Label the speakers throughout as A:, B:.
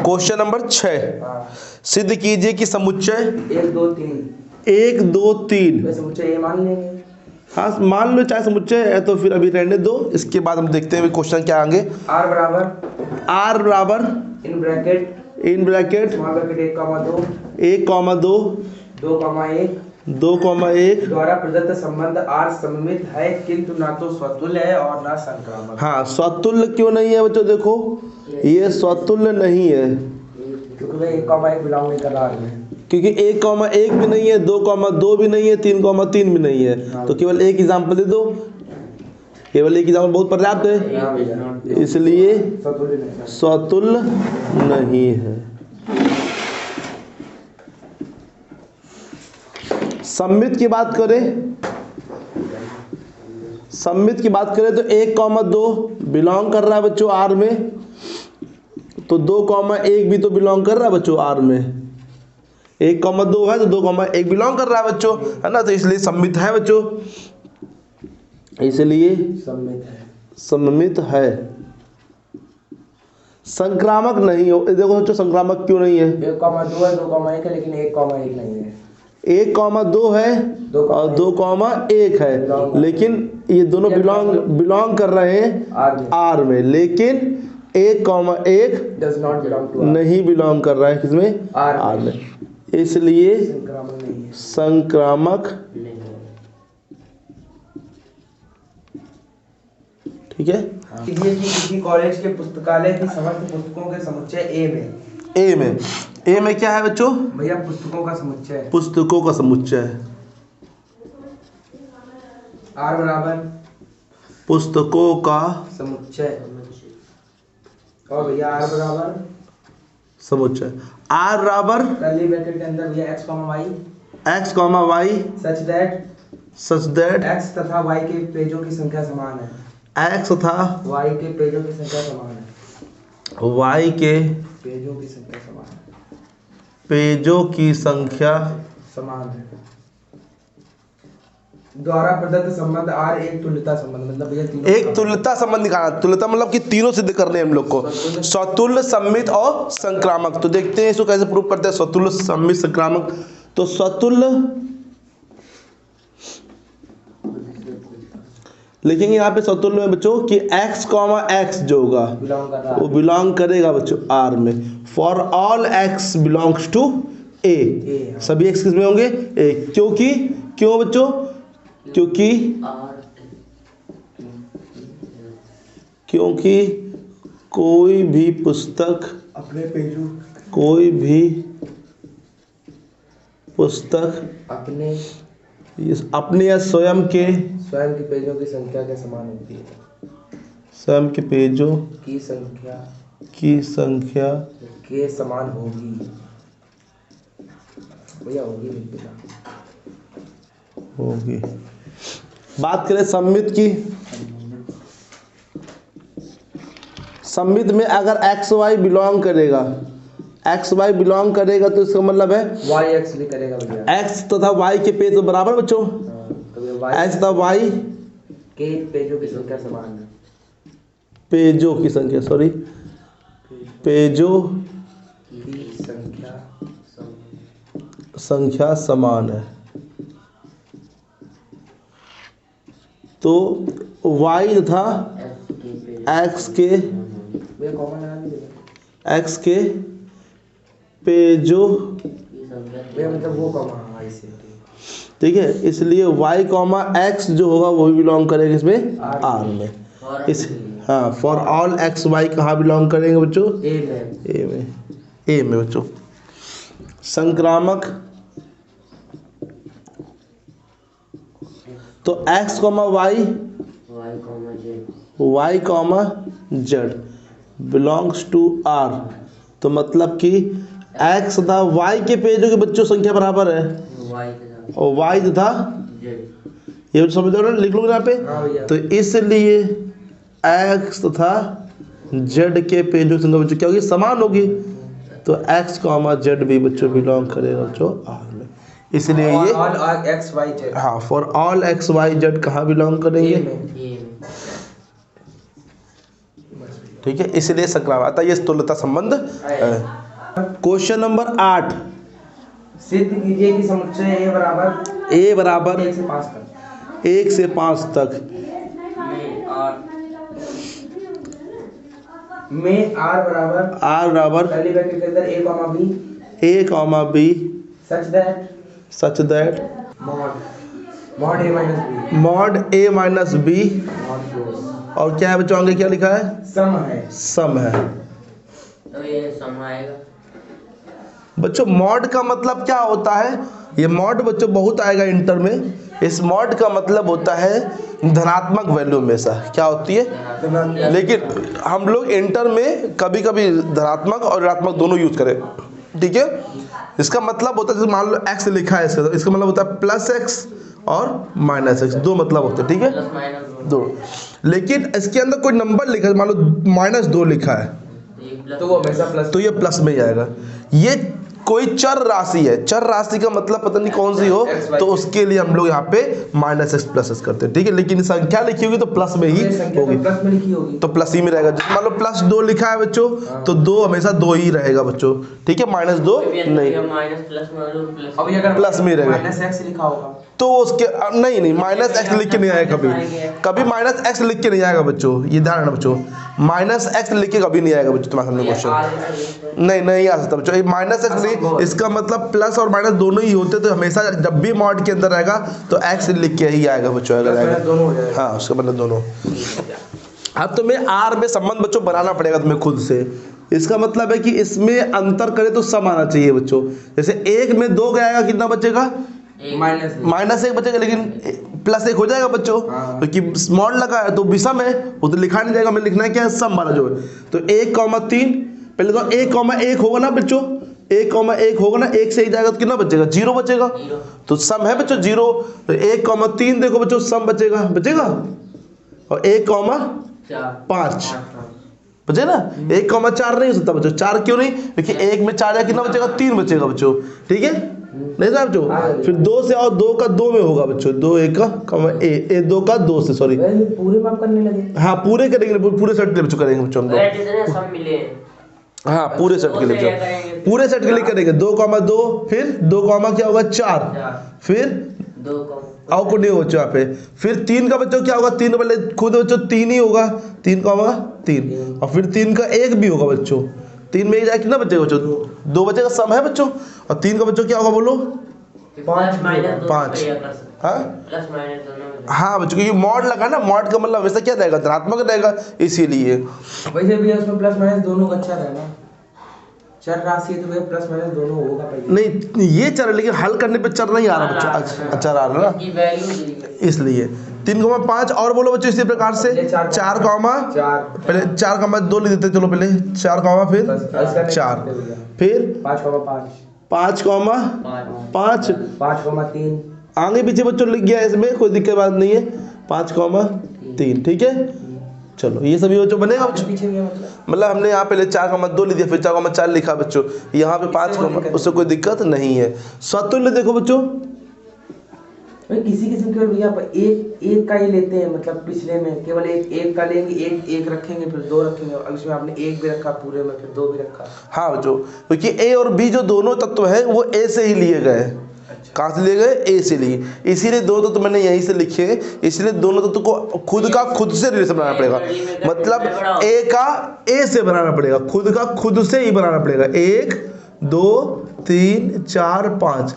A: Question number 6 सिद्ध कीजिए कि समुच्चय
B: 1 2 3
A: समुच्चय
B: ये मान लेंगे।
A: हाँ मान लो, चाहे समुच्चय है तो फिर अभी रहने दो, इसके बाद हम देखते हैं क्वेश्चन क्या आगे।
B: r बराबर इन ब्रैकेट स्मॉल ब्रैकेट
A: 1,2,1
B: द्वारा प्रदत्त संबंध r सममित है किंतु ना तो स्वतुल्य है और ना संक्रामक।
A: हाँ, स्वतुल्य क्यों नहीं है बच्चों? देखो ये स्वतुल्य नहीं है
B: क्योंकि मैं 1,1 बिलोंग नहीं कर रहा है,
A: क्योंकि 1,1 भी नहीं है, 2,2 भी नहीं है, 3,3 भी नहीं है। तो केवल एक एग्जाम्पल दे दो, केवल एक एग्जाम्पल बहुत पर्याप्त है, इसलिए स्वतुल्य नहीं है। सममित की बात करें, सममित की बात करें तो 1,2 बिलोंग कर रहा है बच्चों आर में, तो 2,1 भी तो बिलोंग कर रहा है बच्चों आर में। 1,2 है तो 2,1 बिलोंग कर रहा है बच्चों, है ना, तो इसलिए सममित है बच्चों, इसलिए सममित है। संक्रामक नहीं हो, देखो बच्चों संक्रामक क्यों नहीं है?
B: 1,2 है, 2,1 है, लेकिन 1,1 नहीं है।
A: 1,2 है और 2,1 है, लेकिन ये दोनों बिलोंग कर रहे हैं आर में, लेकिन 1,1 नहीं बिलोंग कर रहा है किसमें? आर में, इसलिए संक्रामक। ठीक है।
B: किसी कॉलेज के पुस्तकालय की समस्त पुस्तकों के समुच्चय
A: ए में क्या है बच्चों?
B: भैया पुस्तकों का समुच्चय,
A: पुस्तकों का समुच्चय।
B: r बराबर
A: पुस्तकों का
B: समुच्चय, और भैया r बराबर
A: समुच्चय। r बराबर
B: कर्ली ब्रैकेट के अंदर भैया x, y
A: such that
B: x तथा y के पेजों की संख्या समान है।
A: x तथा
B: y के पेजों की संख्या समान है।
A: y के
B: पेजों की संख्या समान है।
A: पेजों की संख्या
B: समान है। द्वारा प्रदत्त संबंध r एक तुल्यता संबंध, मतलब भैया
A: एक तुल्यता संबंध निकालना। तुल्यता मतलब कि तीनों सिद्ध करने हम लोग को, स्वतुल्य, सममित और संक्रामक। तो देखते हैं इसको कैसे प्रूव करते हैं, स्वतुल्य, सममित, संक्रामक। तो स्वतुल्य लिखेंगे यहाँ पे स्वतुल्य में बच्चों कि x, x जो होगा वो बिलोंग करेगा बच्चों r में। For all x belongs to a, सभी x किस में होंगे? a। क्यों बच्चों? क्योंकि कोई भी पुस्तक अपने या स्वयं के
B: पेजों की संख्या के समान होती है।
A: स्वयं के पेजों
B: की संख्या के समान होगी। भैया
A: होगी। बात करें सममित की, सममित में अगर x y बिलोंग करेगा, तो इसका मतलब है
B: y x भी करेगा भैया।
A: x तथा y के पेज तो बराबर बच्चों, x तथा y
B: के पेजों की संख्या समान है।
A: पेजों की संख्या समान है। तो y तथा x के पेजों,
B: मतलब वो y से,
A: ठीक है, इसलिए y, x जो होगा वो भी बिलोंग करेगा इसमें r में। इस हाँ, फॉर ऑल x y कहाँ बिलोंग करेंगे बच्चों? ए में बच्चों। संक्रामक तो x, y, z belongs to r, तो मतलब कि x तथा y के पेजों के बच्चों संख्या बराबर है, और y तथा ये समझ रहे हो, लिख लूँगा यहाँ पे। तो इसलिए x तथा z के पेजों की संख्या बच्चों क्या होगी? समान होगी। तो x, z भी बच्चों बिलोंग करेगा बच्चों r में, इसलिए ये
B: x y z,
A: हाँ, for all x y z कहाँ बिलोंग करेंगे? ठीक है, इसलिए संक्रामक अतः ये तुल्यता संबंध है। क्वेश्चन नंबर 8
B: सिद्ध कीजिए कि समुच्चय A बराबर 1 से 5 तक
A: 1 से 5 तक
B: में R बराबर पहली ब्रैकेट के अंदर A, B such that mod A minus B और क्या है बच्चों आगे क्या लिखा है? सम है।
C: तो ये सम आएगा
A: बच्चों मॉड का मतलब क्या होता है? ये मॉड बच्चों बहुत आएगा इंटर में। इस मॉड का मतलब होता है धनात्मक वैल्यू हमेशा क्या होती है, लेकिन हम लोग इंटर में कभी कभी धनात्मक और ऋणात्मक दोनों यूज करें, ठीक है। इसका मतलब होता है जैसे मान लो x लिखा है इसका मतलब होता है प्लस एक्स और माइनस एक्स, दो मतलब होते हैं, ठीक है,
C: प्लस माइनस
A: दो। लेकिन इसके अंदर कोई नंबर लिखा है, मान लो -2 लिखा है
B: तो वो हमेशा प्लस,
A: तो ये प्लस में ही आएगा। ये कोई चर राशि है, चर राशि का मतलब पता नहीं कौन सी हो, तो उसके लिए हम लोग यहाँ पे -x + x करते हैं, ठीक है। लेकिन संख्या लिखी होगी तो प्लस में ही होगी,
B: प्लस में लिखी होगी
A: तो प्लस ही में रहेगा। जैसे मान लो +2 लिखा है बच्चों, तो 2 हमेशा 2 ही रहेगा बच्चों, ठीक है, -2 नहीं,
C: माइनस प्लस में
B: अभी अगर
A: प्लस में रहेगा
B: -x लिखा होगा
A: तो उसके नहीं -x लिख के नहीं आएगा कभी -x लिख के नहीं आएगा बच्चों, ये ध्यान रखना बच्चों, -x लिख के कभी नहीं आएगा बच्चों तुम्हारे सामने क्वेश्चन, नहीं आ सकता बच्चों। -x इसका मतलब प्लस और माइनस दोनों ही होते, तो हमेशा जब भी मॉड के अंदर रहेगा तो x लिख के ही आएगा बच्चों, अगर आएगा हाँ उसका मतलब दोनों। अब तुम्हें R में संबंध बच्चों बनाना पड़ेगा तुम्हें खुद से। इसका मतलब है कि इसमें अंतर करें तो सम आना चाहिए बच्चों। जैसे 1 में 2 गया कितना बचेगा? -1 बचेगा, लेकिन +1 हो जाएगा बच्चों, क्योंकि स्मॉल लगा है तो विषम है, वो तो लिखा नहीं जाएगा, हमें लिखना है क्या है? सम वाला जो है। तो 1,3 पहले तो 1,1 होगा ना बच्चों, 1,1 होगा ना, 1 से ही जाएगा तो कितना बचेगा? 0 बचेगा, तो सम है बच्चों 0। तो 1,3 देखो बच्चों सम बचेगा और 1,5 बचे ना, 1,4 नहीं हो सकता बच्चों। 4 क्यों नहीं? क्योंकि 1 में 4 जाए कितना बचेगा? 3 बचेगा बच्चों, ठीक है, नहीं था बच्चों। फिर 2 से और 2 का 2 में होगा बच्चों, 2 1 का ए 2 का 2 से, सॉरी
B: पूरे माप करने लगे,
A: हाँ पूरे करेंगे, पूरे सेट के लिए बच्चों करेंगे बच्चों हम लोग,
C: सब मिले
A: हाँ पूरे सेट के लिए पूरे सेट के लिए करेंगे। 2,2 फिर 2, क्या होगा? 4 फिर
C: 2
A: और को नहीं हो बच्चों यहाँ पे। फिर 3 का बच्चों क्या होगा? 3 पहले खुद बच्चों 3 ही होगा, 3 और फिर 3 का 1 भी होगा बच्चों। 3 में ही जाए कितना बचेगा बच्चों? 2 बचेगा, सम है बच्चों। और 3 का बच्चों क्या होगा बोलो? 5 हाँ बच्चों, क्योंकि मॉड लगा ना, मॉड का मतलब हमेशा क्या रहेगा? धनात्मक रहेगा, इसीलिए।
B: वैसे भी उसमें प्लस माइनस दोनों का अच्छा रहेगा, चर राशि तो प्लस माइनस दोनों होगा पहले।
A: नहीं ये चर, लेकिन हल करने पे चर नहीं आ रहा बच्चों, अच्छा आ रहा ना, इसलिए 3,5 और बोलो बच्चों इसी प्रकार से 4, पहले 4,2 लिख देते, चलो पहले 4, फिर 4 फिर 5,3 आगे पीछे बच्चों लिख गया, इसमें कोई दिक्कत बात नहीं है। 5,3 ठीक है, चलो ये सभी बच्चों बनेगा बच्चों। मतलब हमने यहाँ पहले 4,2 लिख दिया, फिर 4,4 लिखा बच्चों, यहाँ पे 5, उससे कोई दिक्कत नहीं है। स्वतुल्य देखो बच्चों,
B: किसी किस्म के भैया एक का ही लेते हैं, मतलब पिछले में केवल एक का लेंगे, एक रखेंगे, फिर 2 रखेंगे, अब इसमें आपने 1 भी रखा पूरे में, फिर 2 भी रखा।
A: हाँ बच्चों, क्योंकि ए और बी जो दोनों तत्व है वो ए से ही लिए गए। कहाँ से लिए गए? ए से लिए, इसीलिए दोनों तत्व मैंने यहीं से लिखे हैं, इसलिए दोनों तत्व को खुद से रिलेशन बनाना पड़ेगा। मतलब ए का ए से बनाना पड़ेगा, खुद का खुद से ही बनाना पड़ेगा। 1 2 3 4 5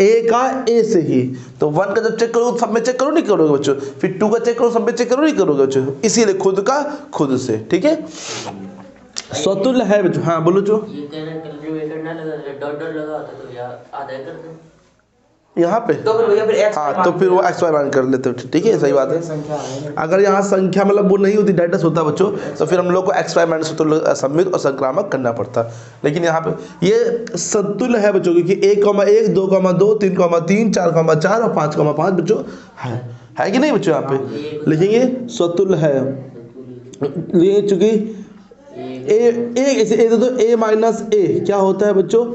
A: ए का ए से ही। तो 1 का जब चेक करो सब में चेक करो, नहीं करोगे बच्चों, फिर 2 का चेक करो सब में चेक करो, नहीं करोगे बच्चों, इसीलिए खुद का खुद से, ठीक है। स्वतुल्य है बच्चों, हाँ बोलो जो यहाँ पे,
B: तो भैया फिर
A: हाँ तो फिर वो एक्स वाई मान कर लेते हो, ठीक है, सही बात है। अगर यहाँ संख्या मतलब वो नहीं होती, डायरेक्ट होता बच्चों, तो फिर हम लोग को एक्स वाई माइनस स्वतुल्य सममित और संक्रामक करना पड़ता। लेकिन यहाँ पे ये संतुल्य है बच्चों, क्योंकि 1,1 2,2 3,3 4,4 और 5,5 बच्चों है कि नहीं बच्चों? यहाँ पे लिखेंगे स्वतुल्य है, ये चूंकि ए माइनस ए क्या होता है बच्चों?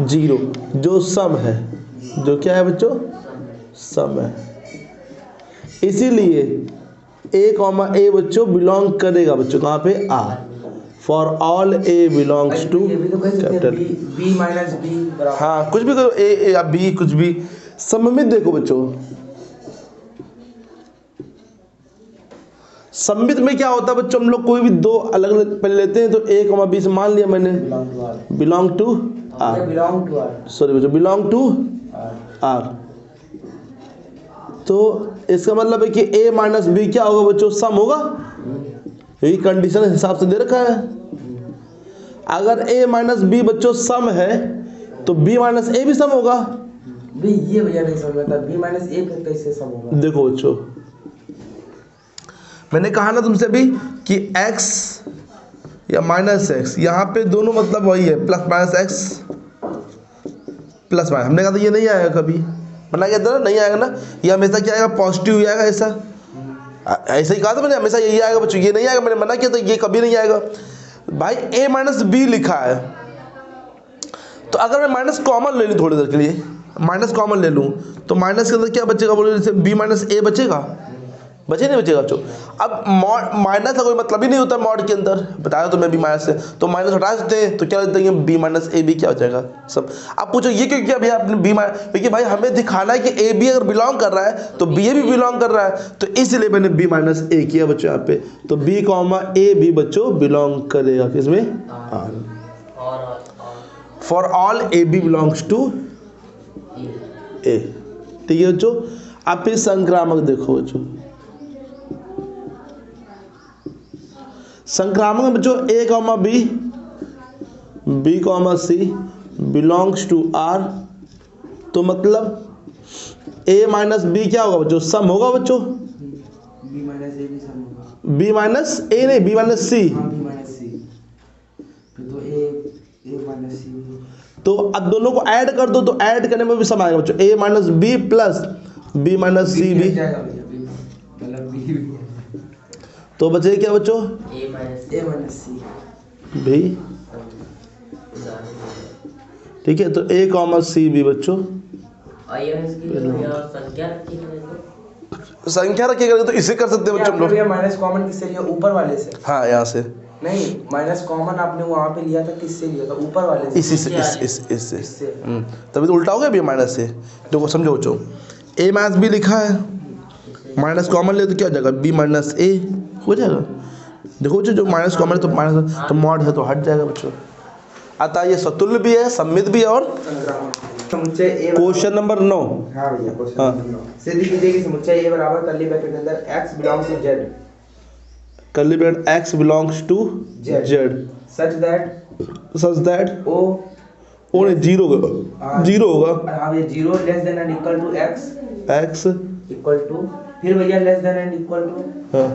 A: 0, जो सम है, जो क्या है बच्चों? सम है। इसीलिए a, a बच्चों बिलोंग करेगा बच्चों कहाँ पे? R। For all A belongs to
B: ये भी तो कह सकते हैं
A: कैपिटल।
B: बी माइनस बी बराबर।
A: हाँ कुछ भी करो, ए या बी कुछ भी। सममित देखो बच्चों, सममित में क्या होता है बच्चों, हम लोग कोई भी दो अलग अलग पहले लेते हैं, तो ए कॉमा बी से मान लिया मैंने
B: belong to
A: belong to R,
B: R, belong to R,
A: sorry बच्चों बिलोंग टू
B: आर।
A: आर। तो इसका मतलब है कि ए माइनस बी क्या होगा बच्चों, सम होगा। यही कंडीशन हिसाब से दे रखा है। अगर ए माइनस बी बच्चों सम है तो बी माइनस ए भी सम होगा।
B: भी ये भैया नहीं समझ में आता, बी माइनस ए कैसे सम होगा?
A: देखो बच्चों, मैंने कहा ना तुमसे अभी कि x या माइनस एक्स, यहाँ पे दोनों मतलब वही है, plus minus x plus minus. हमने कहा था ये नहीं आएगा कभी, मना किया था ना, नहीं आएगा ना, ये हमेशा क्या आएगा, पॉजिटिव ही आएगा। ऐसा ऐसा ही कहा था मैंने, हमेशा यही आएगा बच्चों, ये नहीं आएगा। मैंने मना किया था ये कभी नहीं आएगा। भाई a माइनस बी लिखा है, तो अगर मैं माइनस कॉमन ले लूँ थोड़ी देर के लिए, माइनस कॉमन ले लूँ, तो माइनस के अंदर क्या बचेगा बोलो, जैसे बी माइनस ए बचेगा, बचे नहीं बचेगा बच्चों। अब मॉड माइनस का कोई मतलब ही नहीं होता मॉड के अंदर, बताया तो मैं बी माइनस से, तो माइनस हटा सकते हैं, तो क्या लिख देंगे बी माइनस ए बी क्या हो जाएगा सब। अब पूछो ये क्यों किया भैया आपने बी माइनस, क्योंकि भाई हमें दिखाना है कि ए बी अगर बिलोंग कर रहा है तो बी ए भी बिलोंग कर रहा है, तो इसलिए मैंने बी माइनस ए किया बच्चों यहाँ पे। तो बी कॉमा ए भी बच्चों बिलोंग करेगा किसमें, R. For all A B belongs to A, ठीक है बच्चों। अब फिर संक्रामक देखो बच्चों, संक्रामक में बच्चों A comma B, B comma C belongs to R, तो मतलब ए माइनस बी क्या होगा बच्चों, सम होगा बच्चों।
B: बी माइनस ए भी सम होगा।
A: बी माइनस ए नहीं, बी माइनस सी।
B: हाँ बी माइनस सी, फिर तो ए माइनस सी।
A: तो अब दोनों को ऐड कर दो, तो ऐड करने में भी सम आएगा बच्चों, A minus B plus B minus C भी,
B: मतलब बी
A: तो बचे क्या बच्चों,
C: ए
B: माइनस सी
A: भी, ठीक है। तो ए कॉमा सी भी बच्चों,
C: संख्या रखी है तो
A: संख्या रखिएगा तो इसे कर सकते हैं बच्चों हम लोग।
B: माइनस कॉमन किससे लिया, ऊपर वाले से?
A: हाँ यहाँ से
B: नहीं, माइनस कॉमन आपने वहाँ पे लिया था, किससे लिया था, ऊपर वाले से?
A: इसी से इससे
B: इससे।
A: तभी तो उल्टा हो गया बी माइनस से। देखो समझो बच्चों, ए माइनस बी लिखा है, माइनस कॉमन ले तो क्या हो जाएगा, बी माइनस ए हो जाएगा। देखो बच्चों, जो माइनस कॉमन है तो माइनस, तो मॉड है तो हट जाएगा बच्चों। अतः ये सतुल्य भी है, सम्मित भी है। और
B: समुच्चय ए
A: क्वेश्चन नंबर 9,
B: हाँ भैया क्वेश्चन नंबर 9 सिद्ध कीजिए कि समुच्चय ए बराबर कर्ली ब्रैकेट के अंदर x belongs to z,
A: curly bracket x belongs to z
B: such that
A: o नहीं, जीरो होगा,
B: हाँ भैया, 0 less than and equal to x
A: x
B: equal to, फिर भैया less than and equal to,
A: हाँ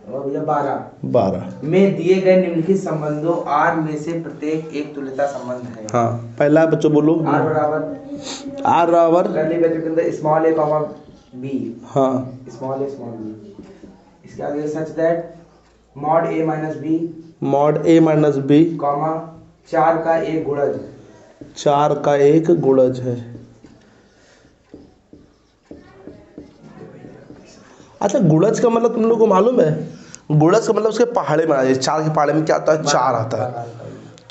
B: और भैया 12
A: 12।
B: में दिए गए निम्नलिखित संबंधों r में से प्रत्येक एक तुल्यता संबंध है।
A: हाँ पहला बच्चों बोलो,
B: r बराबर
A: r बराबर,
B: कर्ली ब्रैकेट के अंदर स्मॉल a कॉमा b,
A: हाँ
B: स्मॉल a स्मॉल b, इसके आगे such that mod a minus b
A: mod a minus B
B: comma 4 का एक गुणज,
A: 4 का एक गुणज है। अच्छा गुणज का मतलब तुम लोग को मालूम है, गुणज का मतलब उसके पहाड़े में आ जाए। 4 के पहाड़े में क्या आता है, 4 आता है,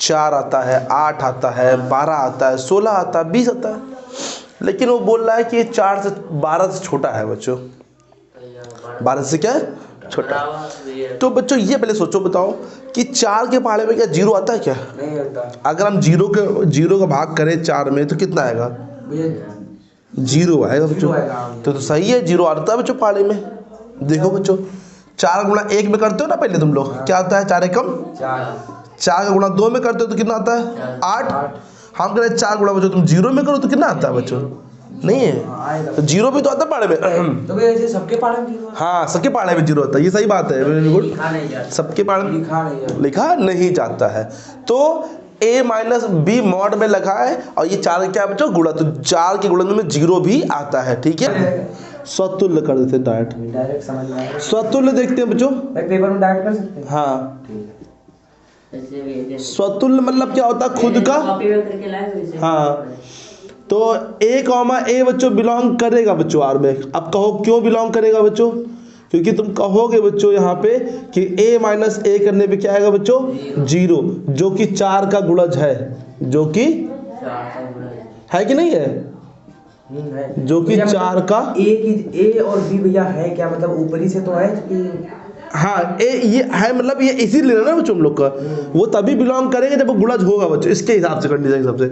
A: 4 आता है, 8 आता है, 12 आता है, 16 आता है, 20 आता है। लेकिन वो बोल रहा है कि 4 से 12 से छोटा है बच्चों, 12 से क्या है, छोटा। तो बच्चों ये पहले सोचो, बताओ कि 4 के पहाड़े में क्या 0 आता है क्या?
B: नहीं होता
A: अगर हम 0 का भाग करें 4 में तो कितना आएगा,
B: भैया,
A: 0 आएगा बच्चों।
B: आएगा।
A: तो सही है, 0 आता है बच्चों पहाड़े में। देखो बच्चों, 4 गुणा 1 में करते हो ना पहले तुम लोग, क्या आता है, 4 एकम 4 का गुणा 2 में करते हो तो कितना आता है, 8। हम कह रहे हैं 4 गुणा बच्चों तुम 0 में करो तो कितना आता है बच्चों, नहीं है तो 0 भी तो आता है पहाड़े में।
B: तो भैया ऐसे सबके पहाड़ में 0
A: हाँ सबके पहाड़े में 0 आता है, ये सही बात है, बिल्कुल सबके पहाड़े में लिखा नहीं जाता है। तो a माइनस बी मॉड में लगा है, और ये 4 क्या बच्चों, गुणा, तो 4 के गुणन में 0 भी आता है, ठीक है। स्वतुल्य कर देते हैं,
B: डायरेक्ट समझ में आएगा।
A: स्वतुल्य देखते हैं बच्चों,
B: भाई पेपर में डायरेक्ट कर सकते हैं।
A: हाँ स्वतुल्य मतलब क्या होता है, खुद का। हाँ तो a कॉमा ए बच्चों बिलोंग करेगा बच्चों आर में। अब कहो क्यों बिलोंग करेगा बच्चों, क्योंकि तुम कहोगे बच्चों यहाँ पे कि a माइनस ए करने पे क्या आएगा बच्चों 0, जो कि 4 का गुणज है, जो कि है कि नहीं है,
B: है।
A: जो कि
B: भैया
A: 4 का
B: ए और बी भैया है क्या, मतलब ऊपरी से तो है कि
A: हाँ ए ये है, मतलब ये इसी लेना ना बच्चों हम लोग का, वो तभी बिलोंग करेंगे जब वो गुणज होगा बच्चों, इसके हिसाब से कंडीशन के हिसाब से।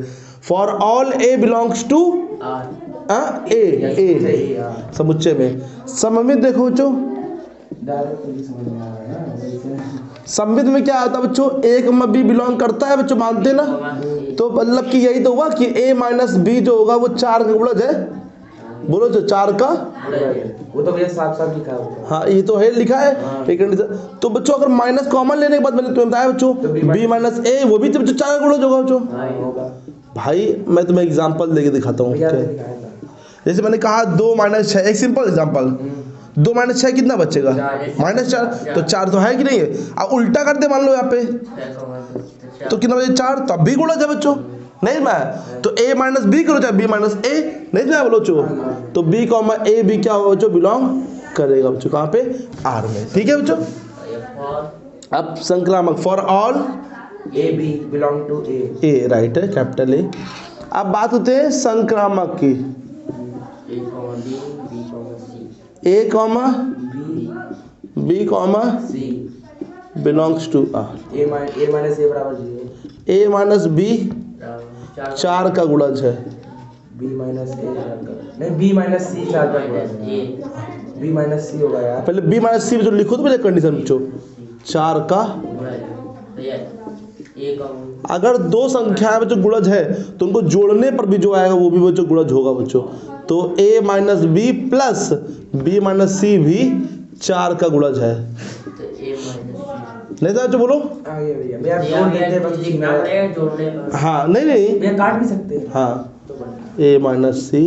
A: For all A belongs to A समुच्चय में। सममित देखो बच्चों,
B: समझ में आ रहा है ना।
A: सममित में क्या आता है बच्चों, एक में बी बिलोंग करता है बच्चों, मानते ना, तो मतलब कि यही तो हुआ कि a माइनस बी जो होगा वो 4 का गुणज है, बोलो जो 4 का,
B: वो तो भैया साफ साफ लिखा है।
A: हाँ ये तो है लिखा है एक कंडीशन। तो बच्चों अगर माइनस कॉमन लेने के बाद मैंने तुम्हें बताया बच्चों b माइनस ए, वो भी तो बच्चों 4 का गुणज होगा बच्चों। भाई मैं तुम्हें एग्जांपल देके दिखाता हूँ। जैसे मैंने कहा 2 माइनस 6, एक सिंपल एग्जांपल, 2 माइनस 6 कितना बचेगा -4, तो 4 तो है कि नहीं है। अब उल्टा कर दे मान लो यहाँ पे, तो कितना बचे 4, तब भी गुणज है बच्चों, नहीं मैं तो a माइनस बी करो चाहे b माइनस ए, नहीं मैं बोलो बच्चों, तो b कॉमा ए भी क्या होगा बच्चों, बिलोंग करेगा बच्चों कहाँ पे, R में। ठीक है बच्चों। अब संक्रामक for all
B: A B belong to
A: A, right है, कैपिटल ए। अब बात होते हैं संक्रामक की, a comma b comma belongs to R।
B: A minus A बराबर 0,
A: a माइनस बी 4 का गुणज है,
B: बी माइनस ए नहीं, बी माइनस सी 4 का गुणज है, बी माइनस सी होगा यार।
A: पहले b माइनस सी जो लिखो तो पहले कंडीशन बच्चों 4 का। अगर दो संख्या में जो गुणज है तो उनको जोड़ने पर भी जो आएगा वो भी बच्चों गुणज होगा बच्चों। तो a minus B plus b minus C भी 4 का गुणज है, नहीं था बच्चों बोलो।
B: आगे भैया भैया जोड़ देते हैं बस, लिखना पड़ेगा जोड़ने पर।
A: हाँ नहीं
B: भैया काट भी सकते हैं।
A: हाँ, a माइनस सी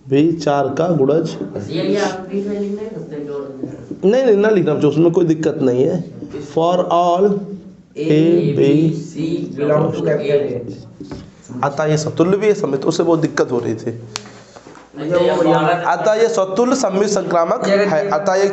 A: भी 4 का गुणज, नहीं ना लिखना बच्चों, उसमें कोई दिक्कत नहीं है। For all A B
B: C belong to capital A.
A: आता ये सतुल्य भी है समय, तो उससे बहुत दिक्कत हो रही थी। आता ये सतुल्य सम्मिश्र संक्रामक है, आता ये